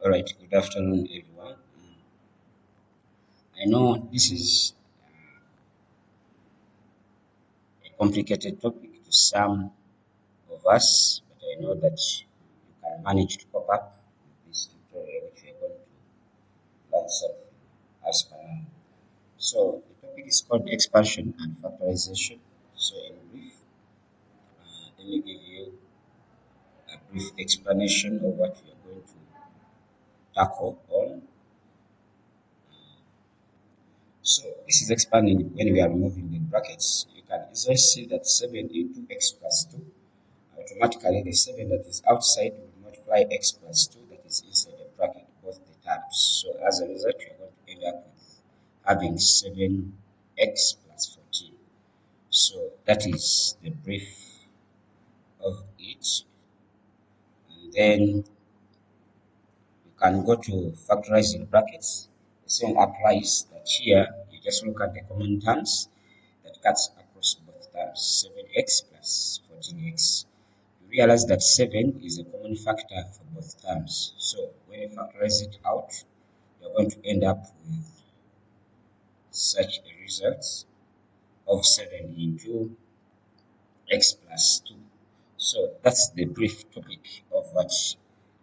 All right, good afternoon, everyone. I know this is a complicated topic to some of us, but I know that you can manage to cope up with this tutorial, which we are going to learn something as per now. So, the topic is called expansion and factorization. So, in brief, let me give you a brief explanation of what we are going to tackle on. So this is expanding when we are removing the brackets. You can easily see that 7 into x plus 2. Automatically, the 7 that is outside will multiply x plus 2 that is inside the bracket, both the terms. So as a result, we are going to end up with having 7x plus 14. So that is the brief of it. And then you can go to factorizing brackets. The same applies that here you just look at the common terms that cuts across both terms, 7x plus 14x. You realize that 7 is a common factor for both terms. So when you factorize it out, you're going to end up with such a result of 7 into x plus 2. So that's the brief topic of what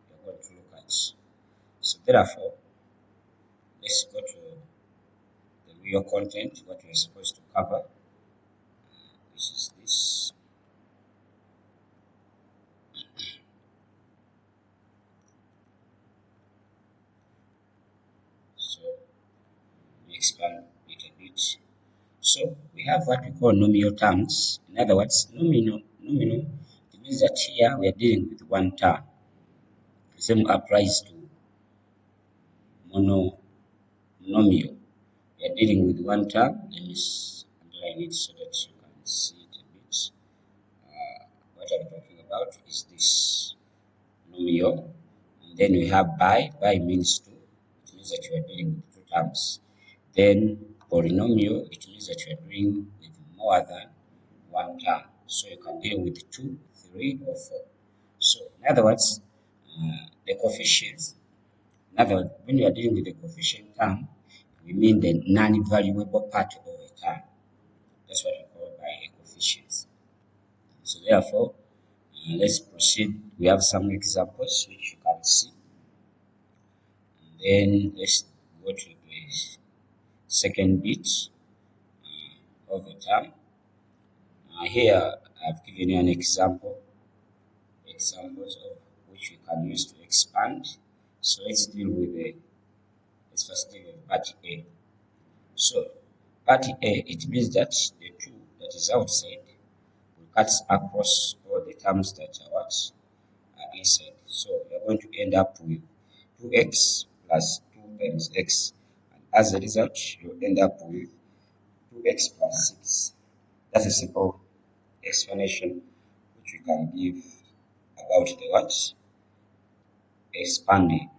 you're going to look at. So therefore, let's go to the real content, what we're supposed to cover. This is this. So we expand it a bit. So we have what we call nominal terms. In other words, nominal, it means that here we are dealing with one term. The same applies to monomial. We are dealing with one term. Let me underline it so that you can see it a bit. What I'm talking about is this nominal. And then we have by. By means two. It means that you are dealing with two terms. Then polynomial, it means that you are dealing with more than one term. So you can deal with 2, 3, or 4. So in other words, the coefficients, in other words, when you are dealing with the coefficient term, we mean the non-valuable part of a term. That's what we call by a coefficient. So therefore, let's proceed. We have some examples which you can see. And then let's go to the second bit of the term. Here I've given you an examples of which you can use to expand. So let's first deal with part A. So part A, it means that the 2 that is outside will cut across all the terms that are what are inside. So you're going to end up with 2x plus 2 times x. And as a result, you end up with 2x plus 6. That's a simple explanation which we can give about the what? Expanding.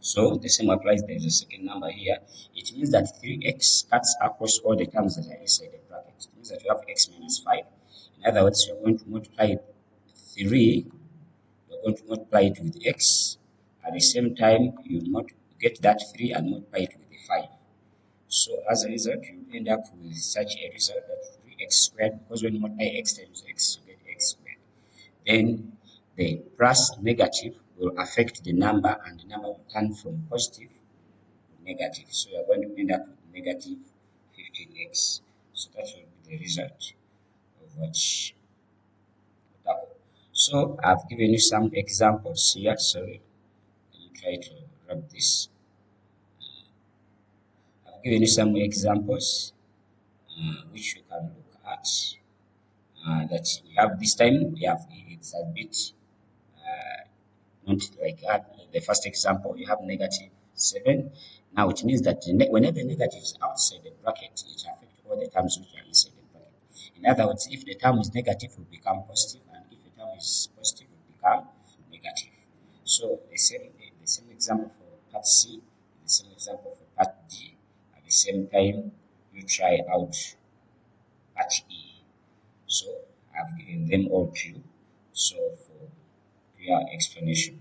So the same applies. There is a second number here. It means that 3x cuts across all the terms that are inside the bracket. It means that you have x minus 5. In other words, you're going to multiply 3, you're going to multiply it with x. At the same time, you get that 3 and multiply it with the 5. So as a result, you end up with such a result that 3x squared, because when you multiply x times x, you get x squared. Then the plus negative will affect the number, and the number will turn from positive to negative. So you're going to end up with negative 15x. So that will be the result of what. So I've given you some examples here. Sorry, let me try to wrap this. I've given you some examples which you can look at. That we have this time, we have it's a bit not like the first example, you have negative 7. Now it means that whenever negative is outside the bracket, it affects all the terms which are inside the bracket. In other words, if the term is negative, it will become positive, and if the term is positive, it will become negative. So the same example for part C, the same example for part D. At the same time, you try out part E. So I've given them all to you. So for clear explanation.